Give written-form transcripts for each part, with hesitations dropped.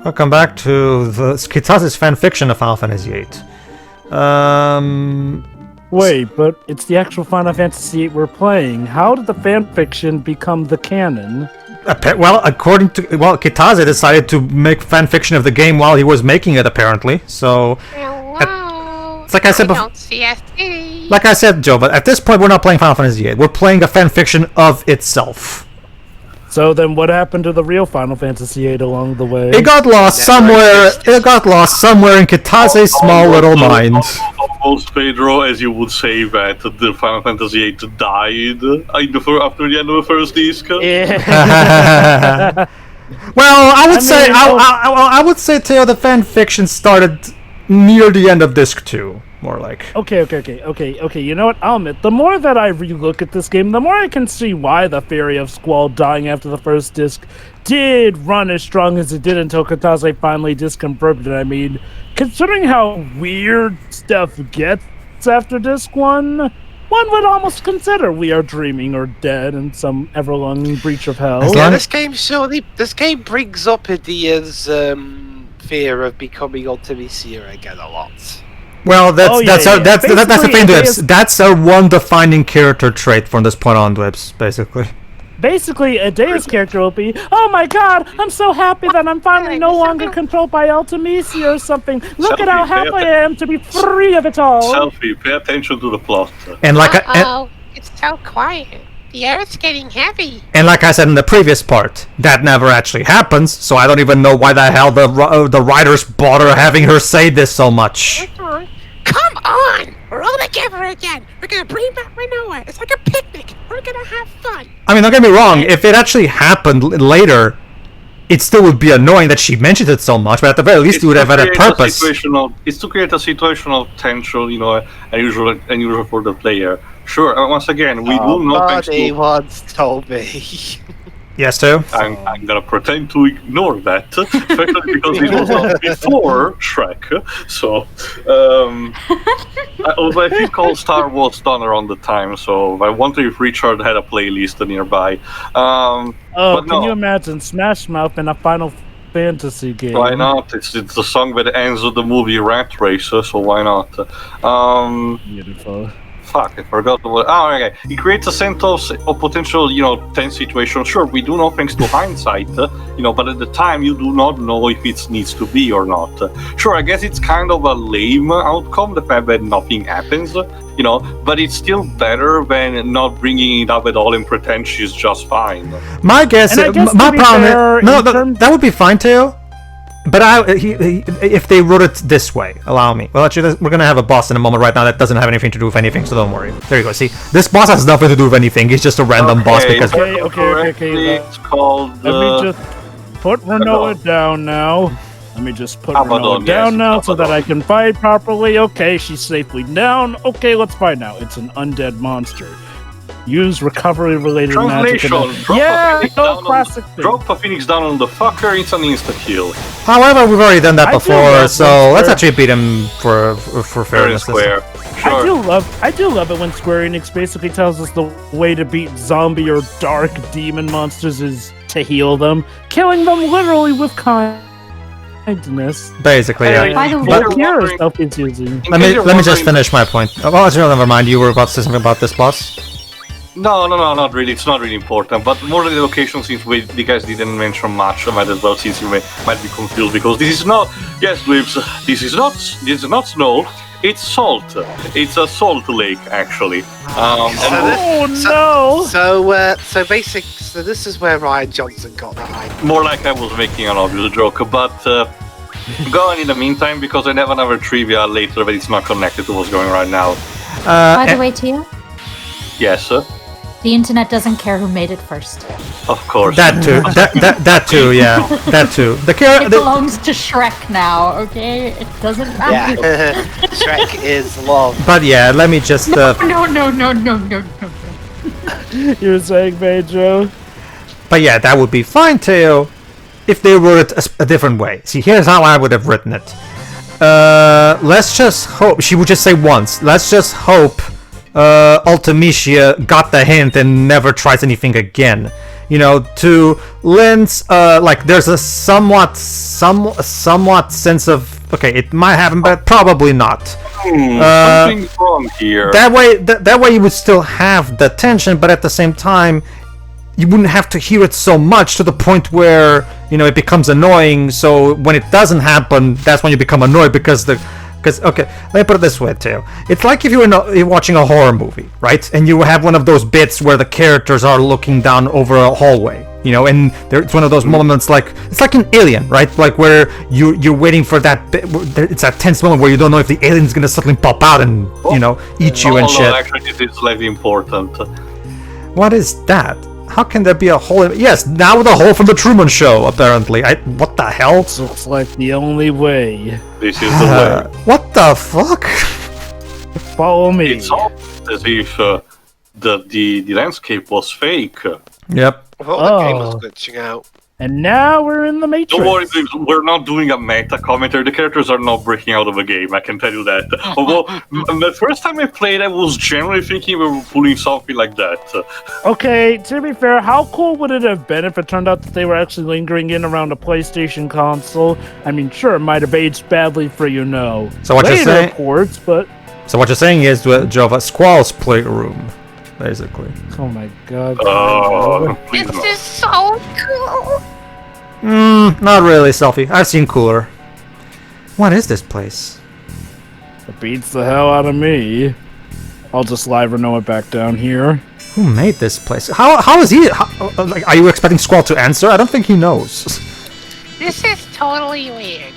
Welcome back to the Kitaza's fanfiction of Final Fantasy VIII. Wait, but it's the actual Final Fantasy VIII we're playing. How did the fanfiction become the canon? Well, according to Kitaza decided to make fanfiction of the game while he was making it, apparently. So, it's like I said before. Like I said, Joe, but at this point we're not playing Final Fantasy VIII. We're playing a fanfiction of itself. So then, what happened to the real Final Fantasy VIII along the way? It got lost somewhere. It got lost somewhere in Kitaza's small little mind. Almost, Pedro, as you would say that the Final Fantasy VIII died after the end of the first disc. Yeah. Well, I would say, Theo, the fanfiction started near the end of disc 2, more like. Okay. You know what? I'll admit, the more that I relook at this game, the more I can see why the theory of Squall dying after the first disc did run as strong as it did until Kitaza finally disconfirmed it. I mean, considering how weird stuff gets after disc 1, one would almost consider we are dreaming or dead in some ever-longing breach of hell. Yeah, this game brings up Idia's fear of becoming Ultimisia again a lot. Well, that's the thing, Dwibs. That's our one defining character trait from this point on, Dwibs, basically. Basically, Adea's character will be, oh my god, I'm so happy that I'm finally no longer controlled by Ultimisia or something. Look at how happy I am to be free of it all. Selfie, pay attention to the plot. And like it's so quiet. The air's getting heavy. And like I said in the previous part, that never actually happens, so I don't even know why the hell the writers bother having her say this so much. Come on! We're all together again. We're gonna bring back Rinoa. It's like a picnic. We're gonna have fun. I mean, don't get me wrong. If it actually happened later, it still would be annoying that she mentioned it so much. But at the very least, it would have had a purpose. It's to create a situational tension, unusual for the player. Sure. Once again, we do not. Somebody once told me. Yes, too. I'm gonna pretend to ignore that, especially because it was not before Shrek. So, I think All Star was done around the time. So I wonder if Richard had a playlist nearby. Can you imagine Smash Mouth in a Final Fantasy game? Why not? It's the song that ends with the movie Rat Race, so why not? Beautiful. Fuck, I forgot what. Oh, okay. It creates a sense of potential, tense situation. Sure, we do know thanks to hindsight, but at the time you do not know if it needs to be or not. Sure, I guess it's kind of a lame outcome, the fact that nothing happens, but it's still better than not bringing it up at all and pretend she's just fine. My guess, my problem, that would be fine too. But if they wrote it this way, allow me. Well, actually, we're gonna have a boss in a moment right now that doesn't have anything to do with anything, so don't worry. There you go. See, this boss has nothing to do with anything. He's just a random boss because. Okay. It's called. Let me just put Rinoa down now. Let me just put Rinoa down now so that I can fight properly. Okay, she's safely down. Okay, let's fight now. It's an undead monster. Use recovery-related magic. Classic thing. Drop a phoenix down on the fucker, it's an insta-kill. However, we've already done that before, so let's actually beat him for fairness. Square. Sure. I do love it when Square Enix basically tells us the way to beat zombie or dark demon monsters is to heal them, killing them literally with kindness. Basically, yeah. By the way, let me just finish my point. Oh, never mind. You were about to say something about this boss. No, not really. It's not really important. But more than the location, since the guys didn't mention much, I might as well, since you might be confused, because this is not. Yes, Dwibs, this is not snow. It's salt. It's a salt lake, actually. So this is where Ryan Johnson got that idea. More like I was making an obvious joke, but go on in the meantime, because I have another trivia later, but it's not connected to what's going right now. By the way, Tia? Yes, sir? The internet doesn't care who made it first. Of course. That too. that too. Yeah. That too. It belongs to Shrek now. Okay, it doesn't matter. Yeah. Shrek is love. But yeah, let me just. No. You were saying, Pedro? But yeah, that would be fine, Theo, if they wrote it a different way. See, here's how I would have written it. Let's just hope. She would just say once. Let's just hope. Ultimisia got the hint and never tries anything again. to Lynn's, like, there's a somewhat sense of, okay, it might happen, but probably not. Something's wrong here. That way you would still have the tension, but at the same time, you wouldn't have to hear it so much to the point where, it becomes annoying. So when it doesn't happen, that's when you become annoyed because okay, let me put it this way too. It's like if you're watching a horror movie, right? And you have one of those bits where the characters are looking down over a hallway, and it's one of those moments it's like an Alien, right? Like where you're waiting for that bit. It's that tense moment where you don't know if the alien's gonna suddenly pop out and eat you and shit. Actually, this is slightly important. What is that? How can there be a hole? Yes, now the hole from the Truman Show, apparently. What the hell? Looks like the only way. This is the way. What the fuck? Follow me. It's almost as if the landscape was fake. Yep. I thought the game was glitching out. And now we're in the Matrix. Don't worry, we're not doing a meta commentary. The characters are not breaking out of a game, I can tell you that. Although, the first time I played, I was generally thinking we were pulling something like that. Okay, to be fair, how cool would it have been if it turned out that they were actually lingering in around a PlayStation console? I mean, sure, it might have aged badly for, So what you're saying? Ports, but... So what you're saying is, Jova, Squall's playroom, basically. Oh my god. Please This no. is so cool. Not really, Selfie. I've seen cooler. What is this place? It beats the hell out of me. I'll just live Renoa back down here. Who made this place? How is he? Are you expecting Squall to answer? I don't think he knows. This is totally weird.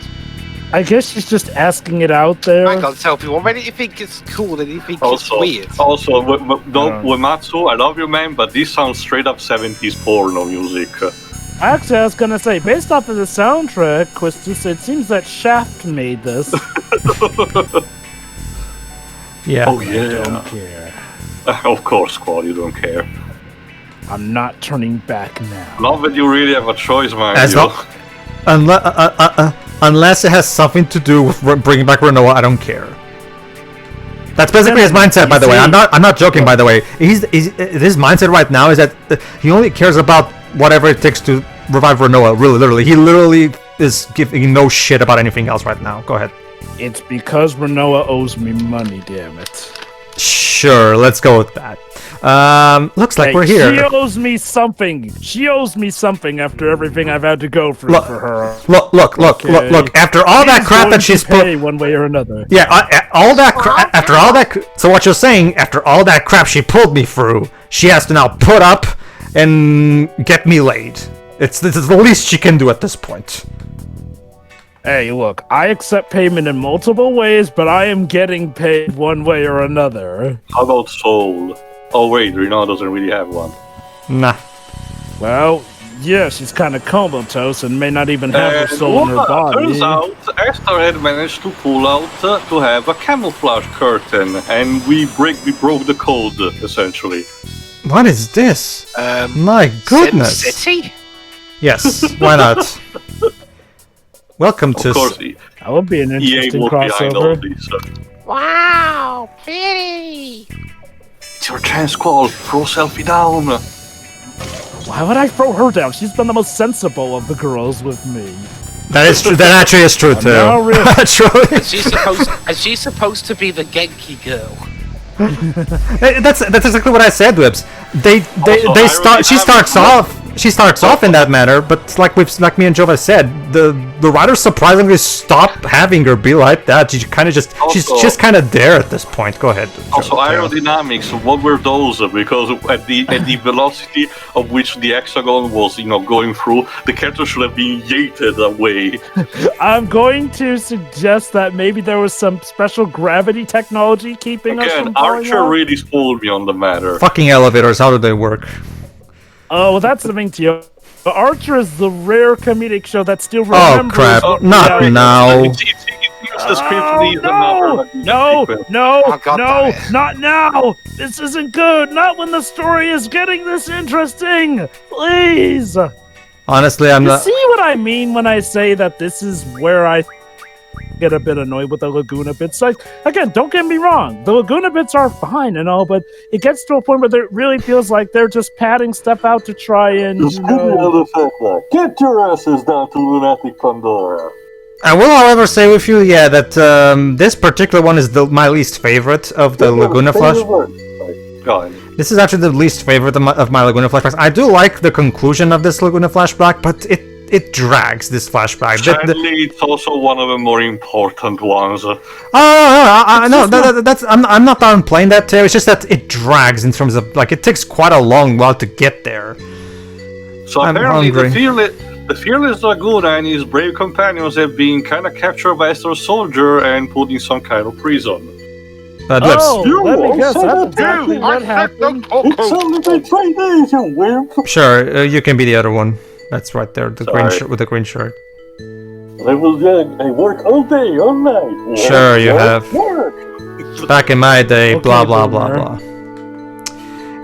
I guess she's just asking it out there. Hang on, Selfie, what made you think it's cool and you think it's weird? Also, Uematsu, I love you, man, but this sounds straight up 70s porno music. Actually, I was gonna say, based off of the soundtrack, Quistis, it seems that Shaft made this. Yeah. Oh, I yeah. don't care. Of course, Squall, you don't care. I'm not turning back now. Not that you really have a choice, man. As long, unless it has something to do with bringing back Renoa, I don't care. That's basically his mindset, by the way. I'm not joking, by the way. His mindset right now is that he only cares about whatever it takes to revive Renoa. Really, literally, he literally is giving no shit about anything else right now. Go ahead. It's because Renoa owes me money, damn it. Sure, let's go with that. Looks like we're here. She owes me something. She owes me something after everything I've had to go through for her. Look. After all that crap that she's put, one way or another. yeah, all that crap. After all that, so what you're saying? After all that crap she pulled me through, she has to now put up and get me laid. It's the least she can do at this point. Hey, look, I accept payment in multiple ways, but I am getting paid one way or another. How about Soul? Oh wait, Reno doesn't really have one. Nah. Well, yeah, she's kind of comatose and may not even have her soul in her body. Turns out, Esthar had managed to pull out to have a camouflage curtain, and we broke the code essentially. What is this? My goodness. SimCity? Yes, why not? Welcome to. Of course, That would be an EA interesting was behind all crossover. this. Wow, pretty. It's your chance, Squall. Throw Selfie down. Why would I throw her down? She's been the most sensible of the girls with me. That is true. That actually is true too. No, really. Truly. Is she supposed to be the Genki girl? That's exactly what I said, Whips. They start. She starts off in that manner, but like me and Jova said, the writers surprisingly stop having her be like that. She's just kind of there at this point. Go ahead. Also, Jova. aerodynamics. What were those? Because at the velocity of which the hexagon was, going through, the character should have been yeeted away. I'm going to suggest that maybe there was some special gravity technology keeping us from Again, falling Archer off. really spoiled me on the matter. Fucking elevators. How do they work? Oh, well, that's the thing to you. But Archer is the rare comedic show that still remembers. Oh crap! what Not reality- now. It's the script needs another No, sequence. Oh, God damn it. not now! This isn't good! Not when the story is getting this interesting! Please! Honestly, I'm You not. see what I mean when I say that this is where I get a bit annoyed with the Laguna bits. Like, again, don't get me wrong, the Laguna bits are fine and all, but it gets to a point where it really feels like they're just padding stuff out to try and, Get your asses down to Lunatic Pandora. I will, however, say with you, yeah, that this particular one is my least favorite of the Laguna Flash. Go ahead. This is actually the least favorite of my Laguna flashbacks. I do like the conclusion of this Laguna flashback, but it drags this flashback. Sadly, it's also one of the more important ones. No, I'm not downplaying that too. It's just that it drags in terms of like it takes quite a long while to get there. So apparently, the fearless Laguna and his brave companions have been kind of captured by Esthar soldier and put in some kind of prison. Let me guess, that's exactly what happened. It's only been 3 days, you wimp! Sure, you can be the other one. That's right there, the green shirt with the green shirt. I work all day, all night. Sure, you have. Back in my day, Okay, blah blah blah boomer. blah.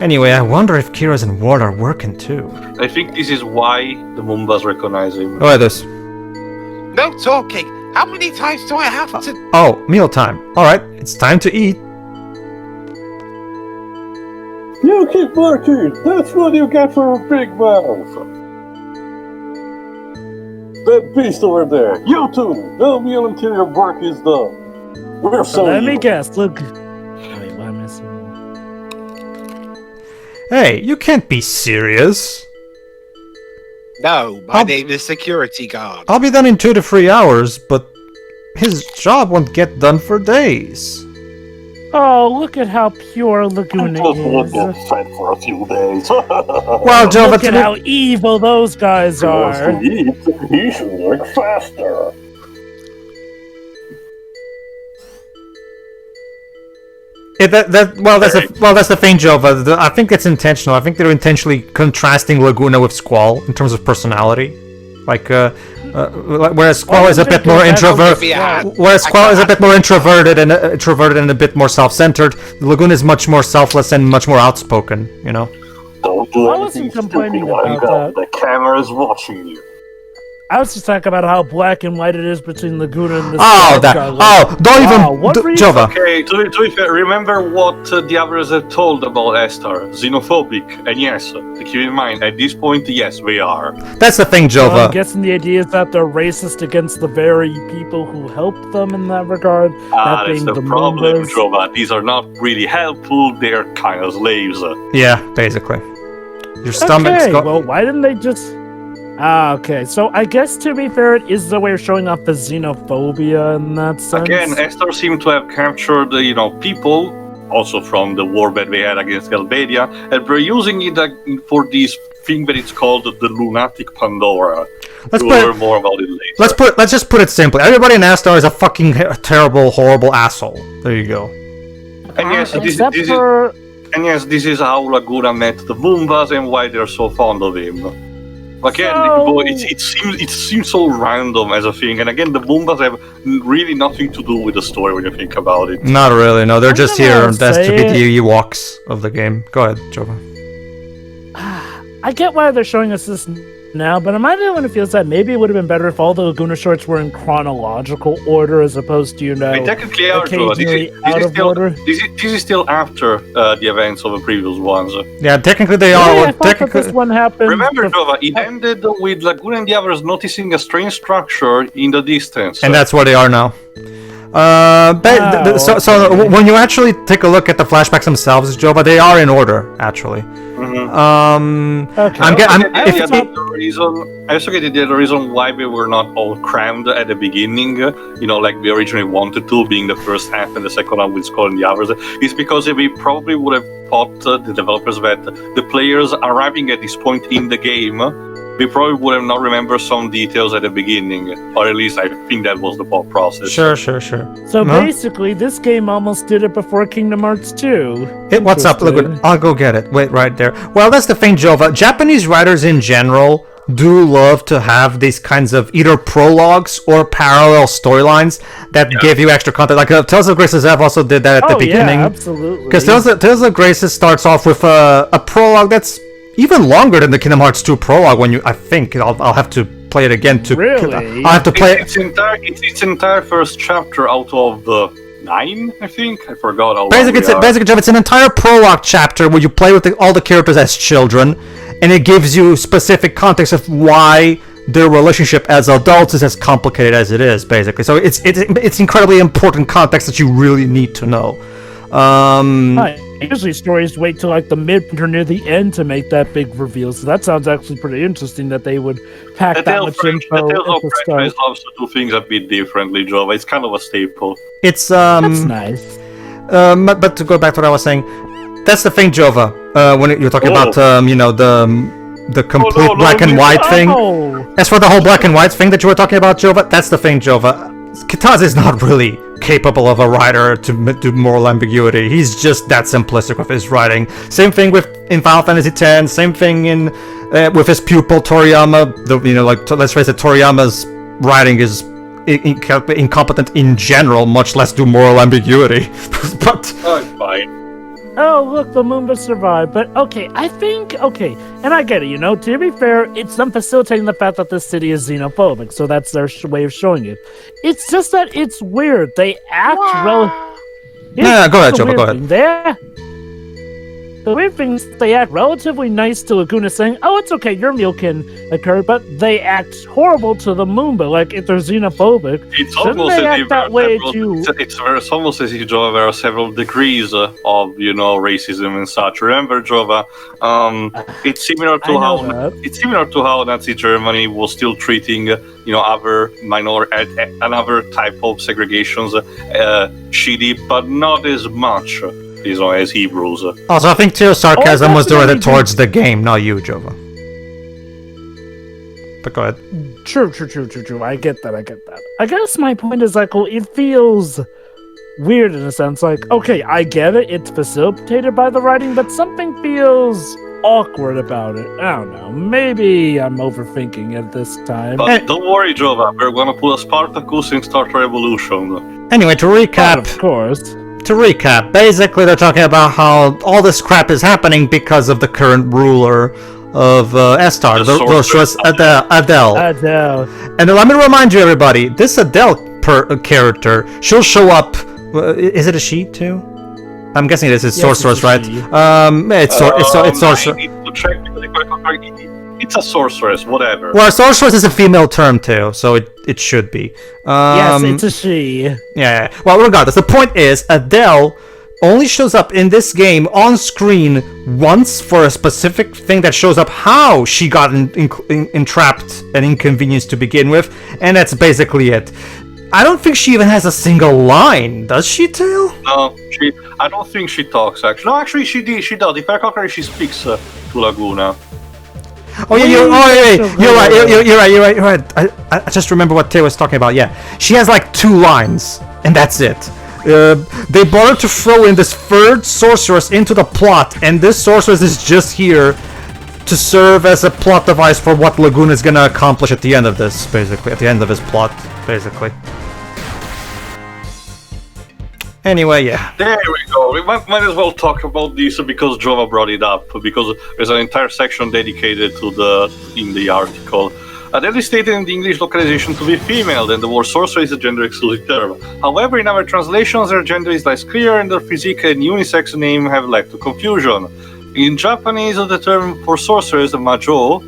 Anyway, I wonder if Kira's and Ward are working too. I think this is why the Moombas recognize him. Look at this. No talking. How many times do I have to? Oh, mealtime. Alright, it's time to eat. You keep barking! That's what you get for a big mouth! That beast over there, you two! No meal until your work is done. We're so Let me evil. guess, look. Wait, why am I seeing? Hey, you can't be serious. No, my name is security guard. I'll be done in 2 to 3 hours, but his job won't get done for days. Oh, look at how pure Laguna Just won't is. get fed for a few days. Well, Joe, Look but at how evil those guys are. He should work faster. That's the thing, Jova. I think it's intentional. I think they're intentionally contrasting Laguna with Squall in terms of personality. Whereas Squall is a bit more introverted. Whereas Squall is a bit more introverted and a bit more self-centered. Laguna is much more selfless and much more outspoken. You know. Don't do I anything wasn't complaining stupid while about the camera's watching you. I was just talking about how black and white it is between Laguna and this. Don't even, Jova. Okay, to be fair, remember what the others have told about Esthar. Xenophobic, and yes, keep in mind, at this point, yes, we are. That's the thing, Jova. I'm guessing the idea is that they're racist against the very people who helped them in that regard. That That's being the the problem, Moombas. Jova. These are not really helpful, they're kind of slaves. Yeah, basically. Your stomach's Okay, well, why didn't they just... okay. So I guess, to be fair, it is the way of showing off the xenophobia in that sense. Again, Esthar seemed to have captured, people, also from the war that they had against Galbadia, and we're using it for this thing that it's called the Lunatic Pandora. We'll learn more about it later. Let's just put it simply. Everybody in Esthar is a fucking terrible, horrible asshole. There you go. And yes, Except for... this is how Laguna met the Moombas and why they're so fond of him. Again, it seems so random as a thing, and again, the Moombas have really nothing to do with the story when you think about it. Not really, no. They're just here gonna to be say the Ewoks of the game. Go ahead, Jova. I get why they're showing us this now, but am I the one who feels that maybe it would have been better if all the Laguna shorts were in chronological order as opposed to, They technically are, Jova. This is still after the events of the previous ones. Yeah, technically they are. I thought that this one happened. Remember, Jova, it ended with Laguna and the others noticing a strange structure in the distance. And that's where they are now. So when you actually take a look at the flashbacks themselves, Jova, they are in order, actually. I also get the reason why we were not all crammed at the beginning, like we originally wanted to, being the first half and the second half with Skull and the others, is because we probably would have thought, the developers, that the players arriving at this point in the game, we probably would have not remembered some details at the beginning, or at least I think that was the thought process. Sure. So basically, this game almost did it before Kingdom Hearts 2. Hey, what's up? Look, I'll go get it. Wait, right there. Well, that's the thing, Jova. Japanese writers in general do love to have these kinds of either prologues or parallel storylines that give you extra content. Like Tales of Graces F also did that at the beginning. Yeah, absolutely. Because Tales of Graces starts off with a prologue that's even longer than the Kingdom Hearts 2 prologue. I think I'll have to play it again to. Really? I have to play its entire first chapter out of the 9, I think. I forgot how. Basically, it's an entire prologue chapter where you play with all the characters as children, and it gives you specific context of why their relationship as adults is as complicated as it is. Basically, so it's incredibly important context that you really need to know. Usually stories wait till like the mid or near the end to make that big reveal, so that sounds actually pretty interesting that they would pack that much info at the start. Loves to do things a bit differently, Jova. It's kind of a staple. It's That's nice. But to go back to what I was saying, that's the thing, Jova. When you're talking about the complete black and white thing. As for the whole black and white thing that you were talking about, Jova, that's the thing, Jova. Kitaz is not really capable of a writer to do moral ambiguity. He's just that simplistic with his writing. Same thing in Final Fantasy X. Same thing with his pupil Toriyama. Let's face it, Toriyama's writing is incompetent in general, much less do moral ambiguity. But I'm fine. Oh, look, the Moomba survived. But, and I get it, to be fair, it's them facilitating the fact that this city is xenophobic, so that's their way of showing it. It's just that it's weird. They act go ahead, Jova, go ahead. The weird thing is they act relatively nice to Laguna, saying, oh, it's okay, your meal can occur, but they act horrible to the Moomba, like if they're xenophobic. It's almost as if it's almost as if, Jova, there are several degrees of, racism and such. Remember, Jova, it's similar to how Nazi Germany was still treating, other another type of segregations shitty, but not as much. As Hebrews. Also, I think Teo's sarcasm was directed towards the game, not you, Jova. But go ahead. True. I get that. I guess my point is it feels weird in a sense. I get it. It's facilitated by the writing, but something feels awkward about it. I don't know. Maybe I'm overthinking it this time. But don't worry, Jova. We're gonna put a Spartacus in Star Trek Evolution. Anyway, to recap. Of course. To recap, basically they're talking about how all this crap is happening because of the current ruler of Esthar, the sorceress Adele. And let me remind you, everybody, this Adele character, she'll show up. Is it a she too? I'm guessing this is sorceress, right? It's sorceress. It's a sorceress, whatever. Well, sorceress is a female term too, so it should be. Yes, it's a she. Yeah. Well, regardless, the point is Adele only shows up in this game on screen once for a specific thing that shows up how she got entrapped and inconvenienced to begin with, and that's basically it. I don't think she even has a single line, does she, Tail? No, I don't think she talks, actually. No, actually, she does. If I correctly, she speaks to Laguna. Oh yeah, you're right. I just remember what Tay was talking about. Yeah, she has like 2 lines, and that's it. They brought her to throw in this third sorceress into the plot, and this sorceress is just here to serve as a plot device for what Laguna is gonna accomplish at the end of this, basically. At the end of his plot, basically. Anyway, yeah. There we go. We might as well talk about this because Jova brought it up, because there's an entire section dedicated to in the article. That is stated in the English localization to be female, and the word sorcerer is a gender-exclusive term. However, in our translations, their gender is less clear, and their physique and unisex name have led to confusion. In Japanese, the term for sorceress, majo,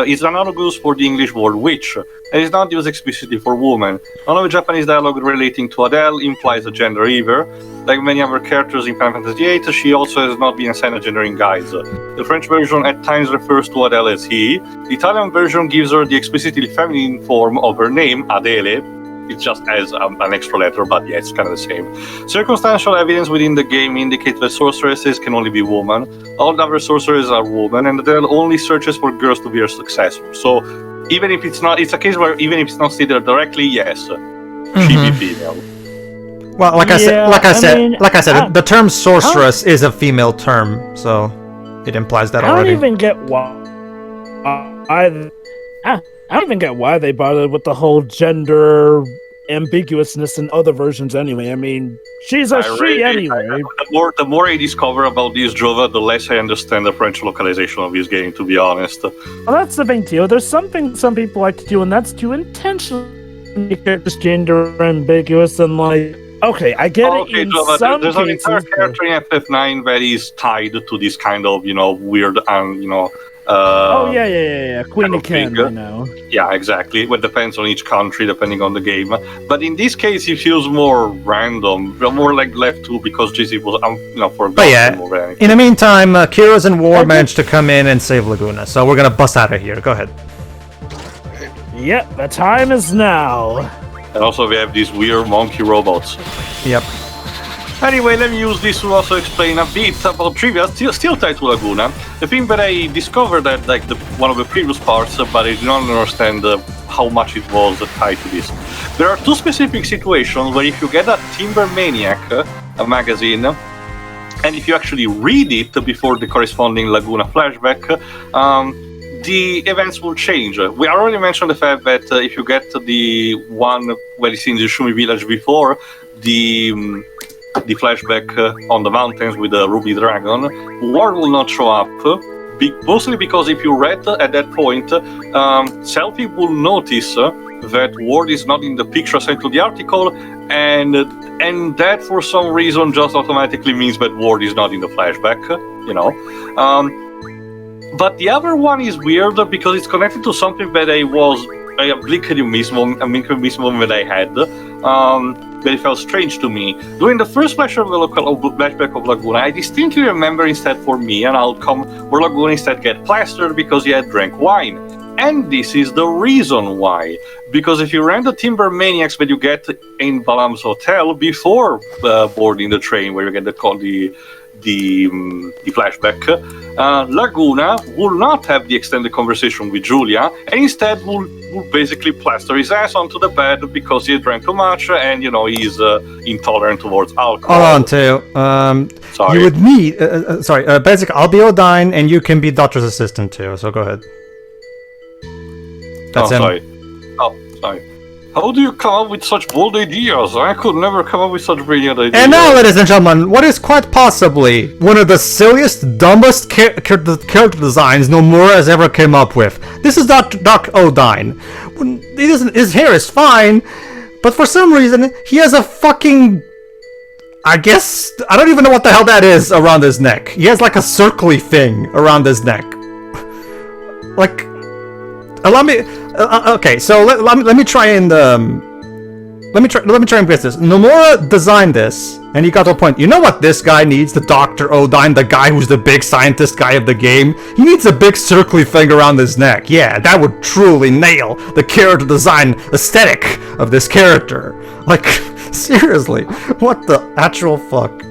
is analogous for the English word witch, and is not used explicitly for woman. None of the Japanese dialogue relating to Adele implies a gender either. Like many other characters in Final Fantasy VIII, she also has not been assigned a gender in guides. The French version at times refers to Adele as he. The Italian version gives her the explicitly feminine form of her name, Adele. It just has an extra letter, but yeah, it's kind of the same. Circumstantial evidence within the game indicates that sorceresses can only be women. All other sorceresses are women, and Adele only searches for girls to be her successor. So even if it's not, it's a case where even if it's not stated directly, yes, she be female. Well, like I said, the term sorceress is a female term, so it implies that already. I don't even get why. I don't even get why they bothered with the whole gender ambiguousness in other versions anyway. I mean, she's a she anyway. The more I discover about this Jova, the less I understand the French localization of this game, to be honest. Well, that's the thing, too. There's something some people like to do, and that's to intentionally make this gender ambiguous and like, okay, I get it in Jova, some there's an entire cases. character in FF9 that is tied to this kind of, weird and, yeah. Queen of kind Ken, of I know. Yeah, exactly. It depends on each country, depending on the game. But in this case, it feels more random, more like left to because JC was, forgotten. But yeah, more than anything. in the meantime, Kira's in war managed to come in and save Laguna, so we're gonna bust out of here. Go ahead. Yep, the time is now. And also we have these weird monkey robots. Yep. Anyway, let me use this to also explain a bit about trivia still tied to Laguna. The thing that I discovered at one of the previous parts, but I did not understand how much it was tied to this. There are two specific situations where if you get a Timber Maniac, a magazine, and if you actually read it before the corresponding Laguna flashback, the events will change. We already mentioned the fact that if you get the one where it's in the Shumi village before, the flashback on the mountains with the Ruby Dragon, Ward will not show up, mostly because if you read at that point, Selfie will notice that Ward is not in the picture sent to the article, and that for some reason just automatically means that Ward is not in the flashback, But the other one is weird because it's connected to something that a mismo that I had, that it felt strange to me. During the first flashback of Laguna, I distinctly remember instead for me an outcome where Laguna instead get plastered because he had drank wine. And this is the reason why. Because if you ran the Timber Maniacs that you get in Balam's hotel before boarding the train where you get the flashback, Laguna will not have the extended conversation with Julia, and instead will basically plaster his ass onto the bed because he drank too much and he's intolerant towards alcohol. Hold on, Teo. Sorry. You would need. Basically, I'll be Odine, and you can be Doctor's assistant too. So go ahead. That's him. Sorry. Sorry. How do you come up with such bold ideas? I could never come up with such brilliant ideas. And now, ladies and gentlemen, what is quite possibly one of the silliest, dumbest character designs Nomura has ever came up with. This is Doc Odine. His hair is fine, but for some reason, he has a fucking... I don't even know what the hell that is around his neck. He has like a circly thing around his neck. Like... Allow me... okay, so let me try and let me try and guess this. Nomura designed this, and he got to a point. You know what this guy needs? The Dr. Odine, the guy who's the big scientist guy of the game. He needs a big circly thing around his neck. Yeah, that would truly nail the character design aesthetic of this character. Like, seriously, what the actual fuck?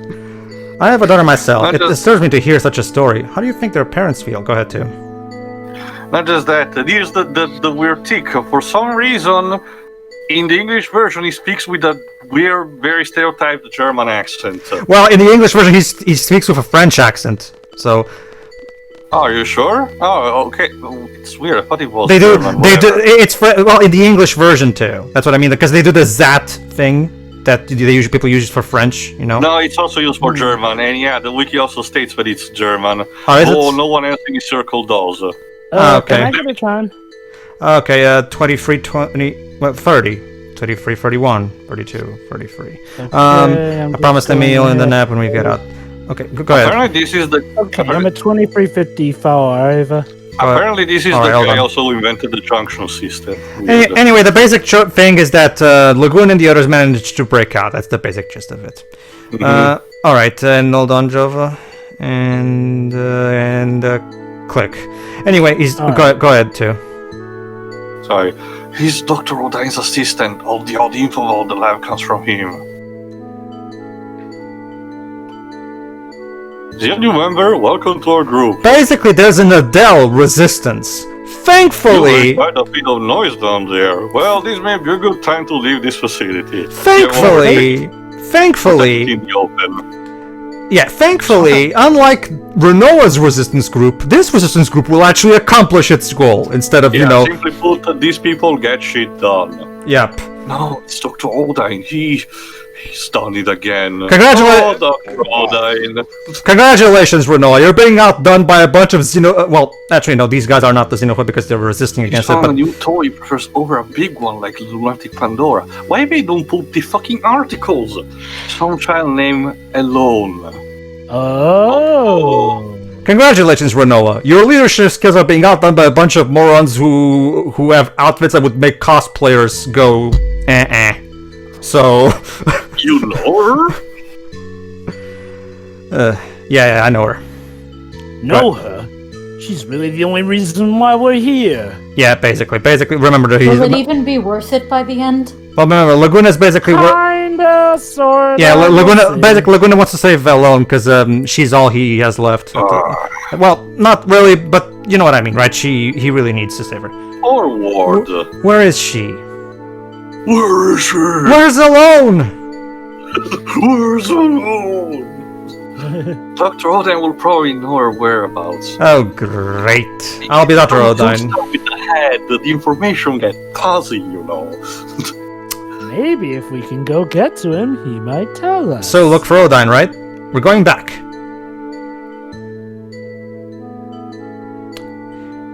I have a daughter myself. It disturbs me to hear such a story. How do you think their parents feel? Go ahead, too. Not just that, here's the weird tick. For some reason, in the English version, he speaks with a weird, very stereotyped German accent. Well, in the English version, he speaks with a French accent, so... Oh, are you sure? Oh, okay. It's weird. I thought it was German. German. Well, in the English version, too. That's what I mean, because they do the Zat thing that people use for French, No, it's also used for German, and yeah, the wiki also states that it's German. Oh, no one else in the circle does. Okay. Can I get a time? Okay, 23, 20, well, 30. 23, 31, 32, 33. Okay, I promised a meal and the nap when we get out. Okay, go ahead. Apparently this is the... Okay, I'm at 23:55. Apparently this is All the right, guy also who invented the junction system. Anyway, the basic thing is that Laguna and the others managed to break out. That's the basic gist of it. Alright, and hold on, Jova. And click. Anyway, go ahead, too. Sorry. He's Dr. Odine's assistant. All the info about the lab comes from him. Is he a new member? Welcome to our group. Basically, there's an Adele resistance. Thankfully... You heard quite a bit of noise down there. Well, this may be a good time to leave this facility. Thankfully... In the open. Yeah, thankfully, unlike Renoa's resistance group, this resistance group will actually accomplish its goal instead of, simply put, these people get shit done. Yep. No, it's Dr. Odine. He's done it again. Congratulations, Dr. Odine. Congratulations, Renoa. You're being outdone by a bunch of well, actually, no, these guys are not the xenophobe because they're resisting You against it, found a but new toy prefers over a big one like Lunatic Pandora. Why they don't put the fucking articles? Some child named Alone. Oh. congratulations, Renoa. Your leadership skills are being outdone by a bunch of morons who have outfits that would make cosplayers go So, You know her? yeah, I know her. Know her? She's really the only reason why we're here. Yeah, basically, remember that Will it even be worth it by the end? Well, remember, Laguna is basically Kinda, sorta. yeah, Laguna. we'll see. Basically, Laguna wants to save Valone because she's all he has left. Well, not really, but you know what I mean, right? He really needs to save her. Forward. Where is she? Where is she? Where's Alone? Where's Alone? Dr. Odine will probably know her whereabouts. Oh, great! I'll be Dr. Odine. With the head, the information get fuzzy, you know. Maybe if we can go get to him, he might tell us. So look for Odine, right? We're going back.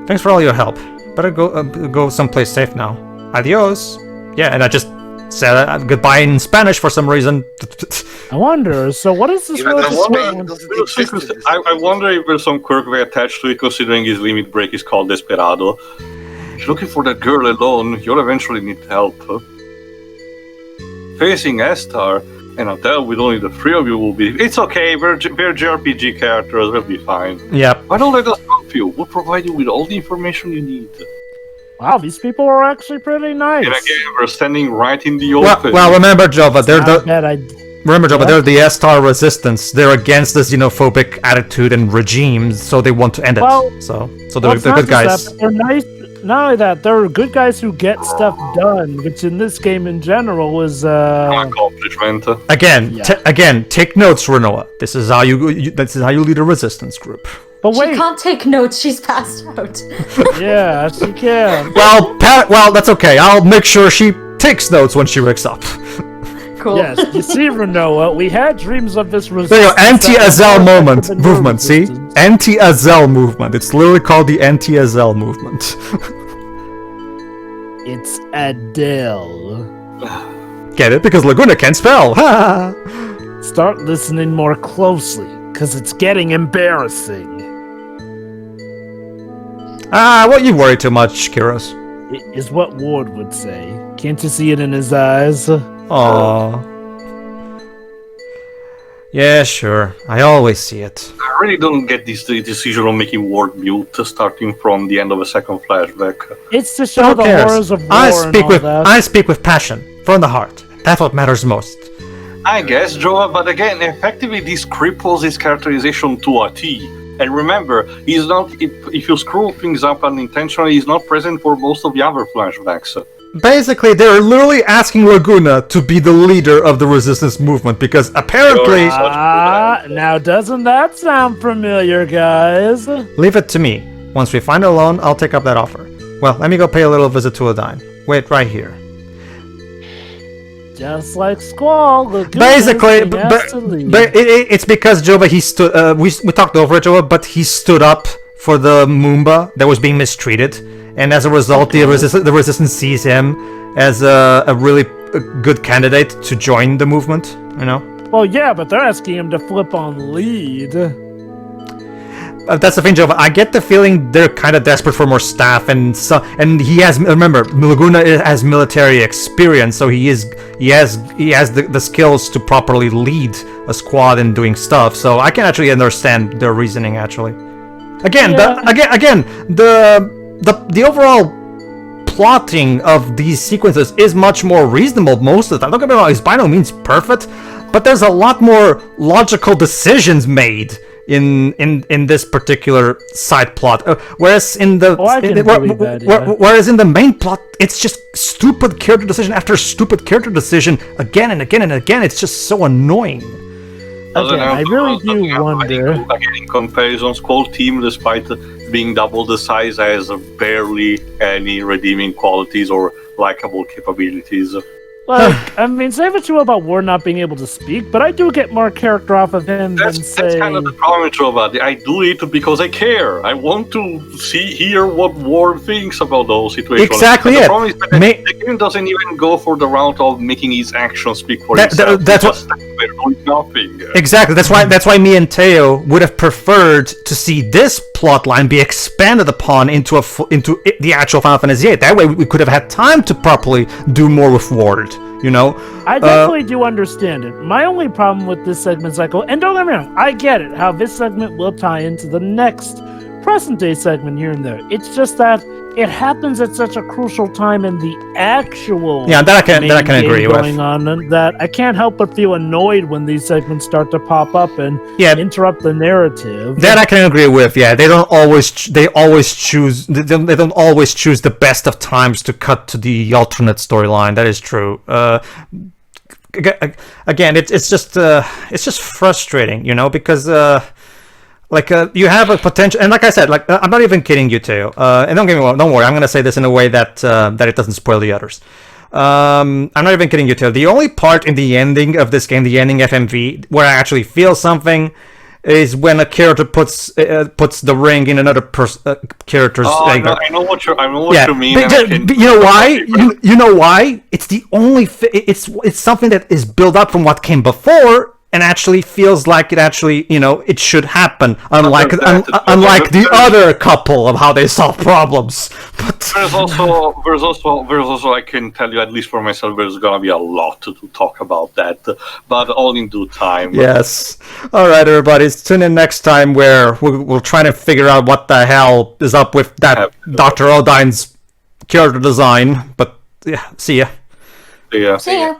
Thanks for all your help. Better go someplace safe now. Adios. Yeah, and I just said goodbye in Spanish for some reason. I wonder, so what is this Even word? though Spain doesn't exist in this I wonder if there's some quirk way attached to it, considering his limit break is called Desperado. If you're looking for that girl alone, you'll eventually need help. Facing Esthar and Adele with only the three of you will be... It's okay, we're JRPG characters, we'll be fine. Yep. Why don't let us help you? We'll provide you with all the information you need. Wow, these people are actually pretty nice. And again, we're standing right in the Well, open. well, remember, Jova, they're Not the bad, they're the Esthar resistance. They're against the xenophobic attitude and regime, so they want to end it. Well, So they're Well, it's not good just guys. that, but they're nice. Not only that, they're good guys who get stuff done, which in this game in general is Accomplishment. Again, Yeah. take notes, Renoa. This is how you lead a resistance group. But She wait, can't take notes, she's passed out. yeah, she can. Well, well, that's okay. I'll make sure she takes notes when she wakes up. Cool. Yes, you see, Renoa, we had dreams of this There you resistance. go, anti-Azel that- movement, see? resistance. Anti-Azel movement. It's literally called the anti-Azel movement. It's Adele. Get it? Because Laguna can't spell. Ha! Start listening more closely, because it's getting embarrassing. What you worry too much, Kiros. Is what Ward would say. Can't you see it in his eyes? Aww. Yeah, sure. I always see it. I really don't get this decision on making word mute starting from the end of a second flashback. It's to show Who the cares? horrors of war I and speak all with that. I speak with passion from the heart. That's what matters most. I guess, Joa, but again, effectively this cripples his characterization to a T. And remember, he's not. If you screw things up unintentionally, he's not present for most of the other flashbacks. Basically, they're literally asking Laguna to be the leader of the resistance movement because apparently... Now doesn't that sound familiar, guys? Leave it to me. Once we find Alone, I'll take up that offer. Well, let me go pay a little visit to Odine. Wait right here. Just like Squall, Laguna Basically, has to leave. it's because Jova, he stood... we talked over it, Jova, but he stood up for the Moomba that was being mistreated. And as a result, the resistance sees him as a really good candidate to join the movement, you know? Well, yeah, but they're asking him to flip on lead. That's the thing, Jova. I get the feeling they're kind of desperate for more staff, and he has. Remember, Laguna has military experience, so he has the skills to properly lead a squad in doing stuff. So I can actually understand their reasoning. Actually, again, the overall plotting of these sequences is much more reasonable most of the time. Don't get me wrong; it's by no means perfect, but there's a lot more logical decisions made in this particular side plot, whereas in the whereas in the main plot, it's just stupid character decision after stupid character decision again and again and again. It's just so annoying. Again, I really do wonder. Again, in comparison, Squall team, despite being double the size, has barely any redeeming qualities or likable capabilities. Like, I mean, say what you will about Ward not being able to speak, but I do get more character off of him than say... That's kind of the problem with Robot. I do it because I care. I want to hear what Ward thinks about those situations. Exactly The it. problem is that the game doesn't even go for the route of making his actions speak for himself. That's what... They're doing nothing. Exactly. That's why me and Teo would have preferred to see this plotline be expanded upon into the actual Final Fantasy VIII. That way we could have had time to properly do more with Ward. You know, I definitely do understand it. My only problem with this segment cycle, and don't get me wrong, I get it, how this segment will tie into the next present day segment here and there. It's just that it happens at such a crucial time in the actual that I can agree with. Going on, and that I can't help but feel annoyed when these segments start to pop up and interrupt the narrative. That I can agree with. Yeah, they don't always choose the best of times to cut to the alternate storyline. That is true. Again, it's just frustrating, you know, because you have a potential, and like I said, I'm not even kidding you, Teo. And don't get me wrong, don't worry, I'm gonna say this in a way that it doesn't spoil the others. I'm not even kidding you, Teo. The only part in the ending of this game, the ending FMV, where I actually feel something, is when a character puts the ring in another character's. I know what you mean. You know why? You know why? It's the only. It's something that is built up from what came before, and actually feels like it actually, you know, it should happen. Unlike the other couple of how they solve problems. But there's also I can tell you, at least for myself, there's gonna be a lot to talk about that, but all in due time. Yes. All right, everybody. Tune in next time where we'll try to figure out what the hell is up with that Dr. Odine's character design. But yeah, see ya. See ya. See ya.